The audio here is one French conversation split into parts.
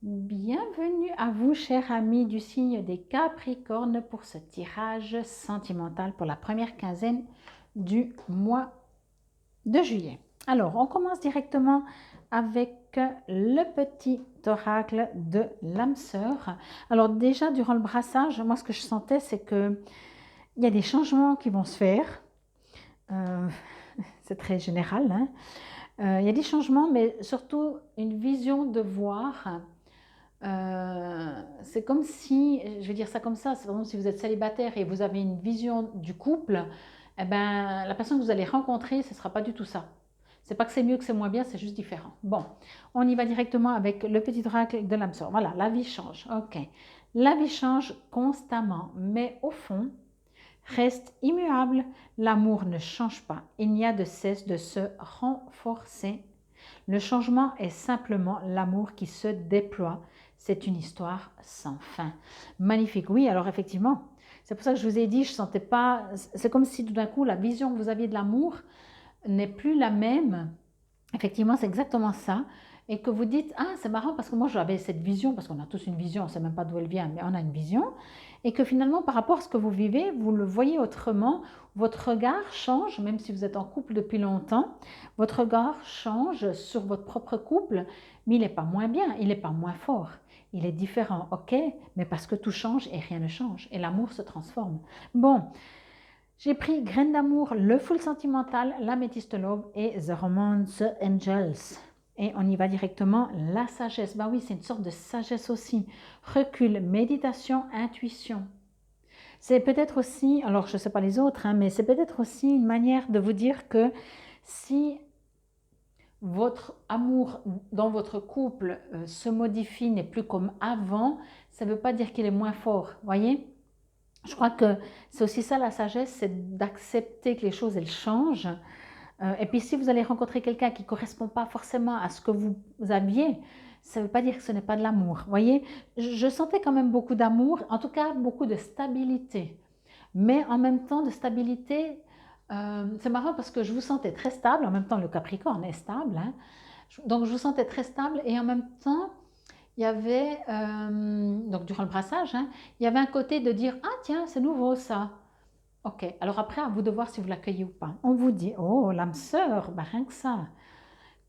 Bienvenue à vous, chers amis du signe des Capricornes, pour ce tirage sentimental pour la première quinzaine du mois de juillet. Alors, on commence directement avec le petit oracle de l'âme sœur. Alors déjà, durant le brassage, moi, ce que je sentais, c'est qu'il y a des changements qui vont se faire. Euh, c'est très général, hein. Il y a des changements, mais surtout une vision de voir. C'est comme si, je vais dire ça comme ça, c'est comme si vous êtes célibataire et vous avez une vision du couple, eh ben, la personne que vous allez rencontrer, ce ne sera pas du tout ça. C'est pas que c'est mieux, que c'est moins bien, c'est juste différent. Bon, on y va directement avec le petit oracle de l'âme sœur. Voilà, la vie change. Ok. La vie change constamment, mais au fond, reste immuable. L'amour ne change pas. Il n'y a de cesse de se renforcer. Le changement est simplement l'amour qui se déploie. C'est une histoire sans fin. Magnifique, oui, alors effectivement, c'est pour ça que je vous ai dit, je sentais pas, c'est comme si tout d'un coup la vision que vous aviez de l'amour n'est plus la même. Effectivement, c'est exactement ça. Et que vous dites, ah, c'est marrant parce que moi j'avais cette vision, parce qu'on a tous une vision, on ne sait même pas d'où elle vient, mais on a une vision. Et que finalement, par rapport à ce que vous vivez, vous le voyez autrement. Votre regard change, même si vous êtes en couple depuis longtemps. Votre regard change sur votre propre couple, mais il n'est pas moins bien, il n'est pas moins fort. Il est différent, ok, mais parce que tout change et rien ne change. Et l'amour se transforme. Bon, j'ai pris Graine d'amour, le full sentimental, l'améthyste love et The Romance Angels. Et on y va directement, la sagesse. Bah oui, c'est une sorte de sagesse aussi. Recul, méditation, intuition. C'est peut-être aussi, alors je ne sais pas les autres, hein, mais c'est peut-être aussi une manière de vous dire que si votre amour dans votre couple se modifie, n'est plus comme avant, ça ne veut pas dire qu'il est moins fort, voyez? Je crois que c'est aussi ça la sagesse, c'est d'accepter que les choses, elles changent. Et puis si vous allez rencontrer quelqu'un qui ne correspond pas forcément à ce que vous aviez, ça ne veut pas dire que ce n'est pas de l'amour. Voyez, je sentais quand même beaucoup d'amour, en tout cas beaucoup de stabilité. Mais en même temps, de stabilité, c'est marrant parce que je vous sentais très stable, en même temps le Capricorne est stable, hein. Donc je vous sentais très stable et en même temps, il y avait, donc durant le brassage, hein, il y avait un côté de dire, ah tiens, c'est nouveau ça. Ok, alors après, à vous de voir si vous l'accueillez ou pas. On vous dit, oh, l'âme sœur, bah, rien que ça.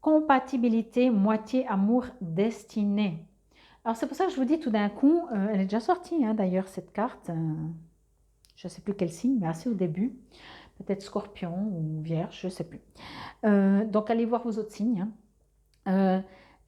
Compatibilité, moitié amour, destinée. Alors c'est pour ça que je vous dis tout d'un coup, elle est déjà sortie hein, d'ailleurs cette carte, je ne sais plus quel signe, mais assez au début, peut-être Scorpion ou Vierge, je ne sais plus. Donc allez voir vos autres signes. Hein.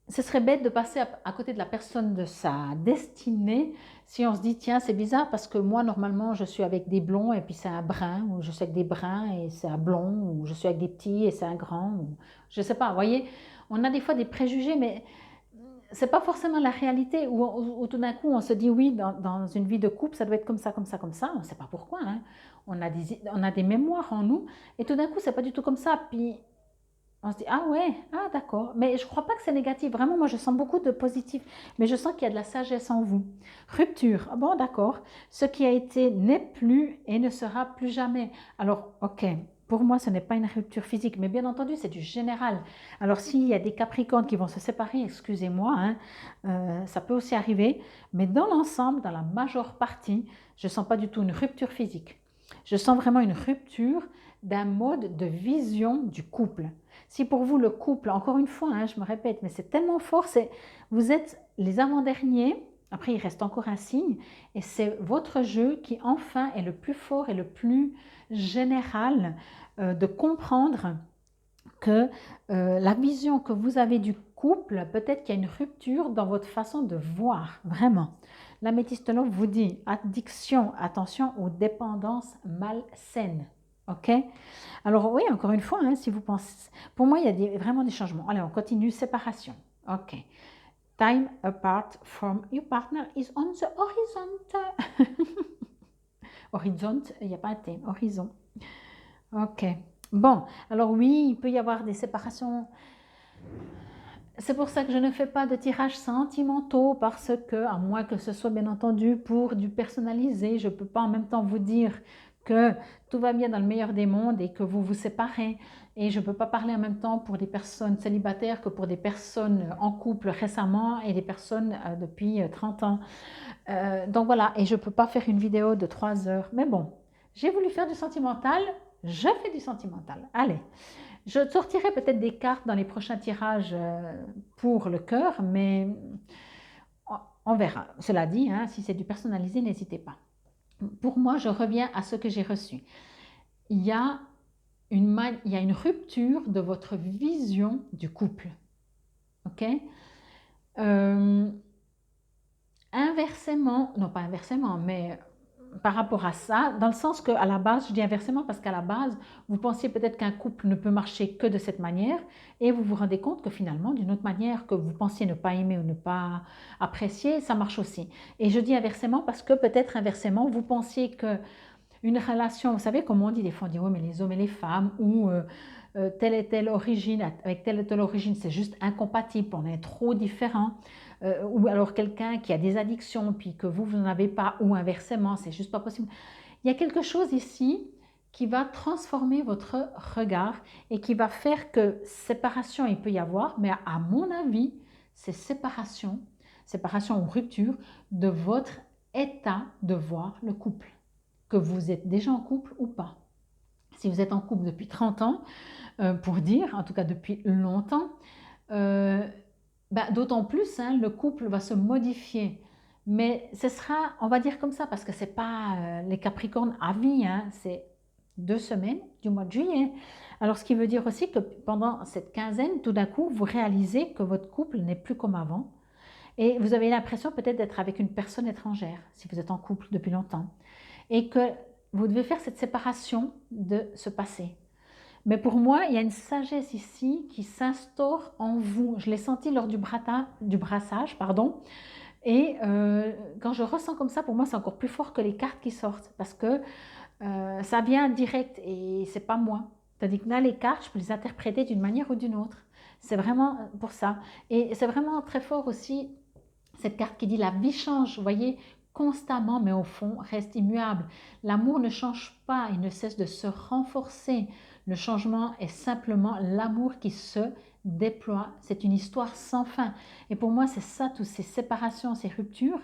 Ce serait bête de passer à côté de la personne de sa destinée si on se dit tiens c'est bizarre parce que moi normalement je suis avec des blonds et puis c'est un brun ou je suis avec des bruns et c'est un blond ou je suis avec des petits et c'est un grand ou je sais pas, vous voyez, on a des fois des préjugés mais c'est pas forcément la réalité où tout d'un coup on se dit oui dans une vie de couple ça doit être comme ça comme ça comme ça, on ne sait pas pourquoi hein. On a des mémoires en nous et tout d'un coup c'est pas du tout comme ça puis on se dit, ah ouais, ah d'accord. Mais je ne crois pas que c'est négatif. Vraiment, moi, je sens beaucoup de positif. Mais je sens qu'il y a de la sagesse en vous. Rupture. Ah bon, d'accord. Ce qui a été n'est plus et ne sera plus jamais. Alors, ok. Pour moi, ce n'est pas une rupture physique, mais bien entendu, c'est du général. Alors, s'il y a des Capricornes qui vont se séparer, excusez-moi, hein, ça peut aussi arriver. Mais dans l'ensemble, dans la majeure partie, je ne sens pas du tout une rupture physique. Je sens vraiment une rupture d'un mode de vision du couple. Si pour vous le couple, encore une fois, hein, je me répète, mais c'est tellement fort, vous êtes les avant-derniers, après il reste encore un signe, et c'est votre jeu qui enfin est le plus fort et le plus général de comprendre que la vision que vous avez du couple, peut-être qu'il y a une rupture dans votre façon de voir, vraiment. L'améthystologue vous dit, addiction, attention aux dépendances malsaines. Ok. Alors oui, encore une fois, hein, si vous pensez, pour moi, il y a vraiment des changements. Allez, on continue. Séparation. Ok. Time apart from your partner is on the horizon. Horizon, il n'y a pas un T. Horizon. Ok. Bon, alors oui, il peut y avoir des séparations. C'est pour ça que je ne fais pas de tirages sentimentaux parce que, à moins que ce soit bien entendu pour du personnalisé, je ne peux pas en même temps vous dire que tout va bien dans le meilleur des mondes et que vous vous séparez. et je ne peux pas parler en même temps pour des personnes célibataires que pour des personnes en couple récemment et des personnes depuis 30 ans. Donc voilà, et je ne peux pas faire une vidéo de 3 heures. Mais bon, j'ai voulu faire du sentimental, je fais du sentimental. Allez, je sortirai peut-être des cartes dans les prochains tirages pour le cœur, mais on verra. Cela dit, hein, si c'est du personnalisé, n'hésitez pas. Pour moi, je reviens à ce que j'ai reçu. Il y a une rupture de votre vision du couple. Ok? Inversement, non pas inversement, mais par rapport à ça, dans le sens qu'à la base, je dis inversement parce qu'à la base, vous pensiez peut-être qu'un couple ne peut marcher que de cette manière et vous vous rendez compte que finalement, d'une autre manière que vous pensiez ne pas aimer ou ne pas apprécier, ça marche aussi. Et je dis inversement parce que peut-être inversement, vous pensiez que une relation, vous savez, comme on dit, des fois on dit, oui, mais les hommes et les femmes, ou telle et telle origine, avec telle et telle origine, c'est juste incompatible, on est trop différents. Ou alors quelqu'un qui a des addictions, puis que vous n'en avez pas, ou inversement, c'est juste pas possible. Il y a quelque chose ici qui va transformer votre regard et qui va faire que séparation, il peut y avoir, mais à mon avis, c'est séparation ou rupture de votre état de voir le couple. Que vous êtes déjà en couple ou pas. Si vous êtes en couple depuis 30 ans, pour dire, en tout cas depuis longtemps, d'autant plus, hein, le couple va se modifier. Mais ce sera, on va dire comme ça, parce que ce n'est pas les Capricornes à vie, hein, c'est 2 semaines du mois de juillet. Alors, ce qui veut dire aussi que pendant cette quinzaine, tout d'un coup, vous réalisez que votre couple n'est plus comme avant. Et vous avez l'impression peut-être d'être avec une personne étrangère, si vous êtes en couple depuis longtemps. Et que vous devez faire cette séparation de ce passé. Mais pour moi, il y a une sagesse ici qui s'instaure en vous. Je l'ai senti lors du brassage, pardon. Et quand je ressens comme ça, pour moi, c'est encore plus fort que les cartes qui sortent. Parce que ça vient direct et c'est pas moi. Tandis que là, les cartes, je peux les interpréter d'une manière ou d'une autre. C'est vraiment pour ça. Et c'est vraiment très fort aussi, cette carte qui dit la vie change. Vous voyez, constamment, mais au fond, reste immuable. L'amour ne change pas, il ne cesse de se renforcer. Le changement est simplement l'amour qui se déploie. C'est une histoire sans fin. Et pour moi, c'est ça, toutes ces séparations, ces ruptures,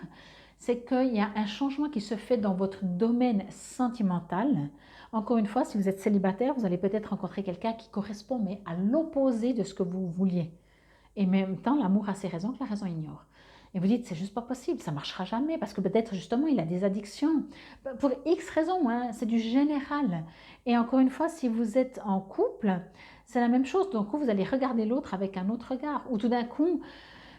c'est qu'il y a un changement qui se fait dans votre domaine sentimental. Encore une fois, si vous êtes célibataire, vous allez peut-être rencontrer quelqu'un qui correspond, mais à l'opposé de ce que vous vouliez. Et en même temps, l'amour a ses raisons que la raison ignore. Et vous dites, c'est juste pas possible, ça marchera jamais, parce que peut-être justement, il a des addictions. Pour X raisons, hein, c'est du général. Et encore une fois, si vous êtes en couple, c'est la même chose. Donc, vous allez regarder l'autre avec un autre regard. Ou tout d'un coup,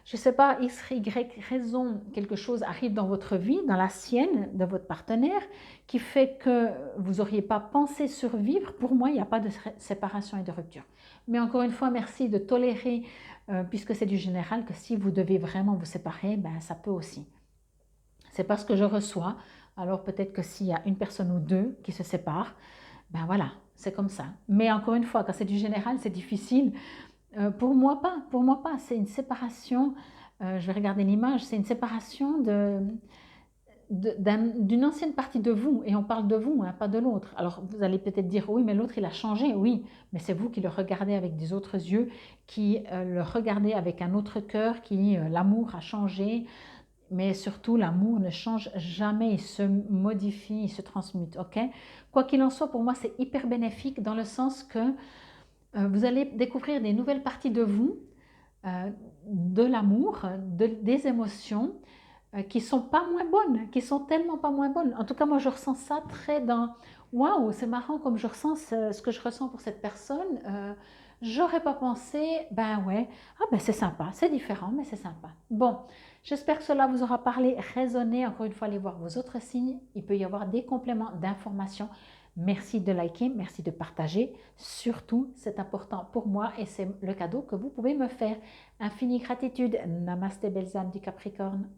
je ne sais pas, X, Y raison, quelque chose arrive dans votre vie, dans la sienne, de votre partenaire, qui fait que vous n'auriez pas pensé survivre. Pour moi, il n'y a pas de séparation et de rupture. Mais encore une fois, merci de tolérer, puisque c'est du général, que si vous devez vraiment vous séparer, ben, ça peut aussi. C'est parce que je reçois. Alors peut-être que s'il y a une personne ou deux qui se séparent, ben voilà, c'est comme ça. Mais encore une fois, quand c'est du général, c'est difficile. Pour moi pas, c'est une séparation, je vais regarder l'image, c'est une séparation d'une ancienne partie de vous, et on parle de vous, hein, pas de l'autre. Alors vous allez peut-être dire, oui, mais l'autre il a changé, oui, mais c'est vous qui le regardez avec des autres yeux, qui le regardez avec un autre cœur, qui l'amour a changé, mais surtout l'amour ne change jamais, il se modifie, il se transmute, ok? Quoi qu'il en soit, pour moi c'est hyper bénéfique dans le sens que vous allez découvrir des nouvelles parties de vous, de l'amour, des émotions qui ne sont pas moins bonnes, qui sont tellement pas moins bonnes. En tout cas, moi, je ressens ça très dans « Waouh, c'est marrant comme je ressens ce que je ressens pour cette personne. J'aurais pas pensé, ben ouais, ah ben c'est sympa, c'est différent, mais c'est sympa. » Bon, j'espère que cela vous aura parlé, résonné. Encore une fois, allez voir vos autres signes. Il peut y avoir des compléments d'informations. Merci de liker, merci de partager. Surtout, c'est important pour moi et c'est le cadeau que vous pouvez me faire. Infinie gratitude. Namasté, belles âmes du Capricorne.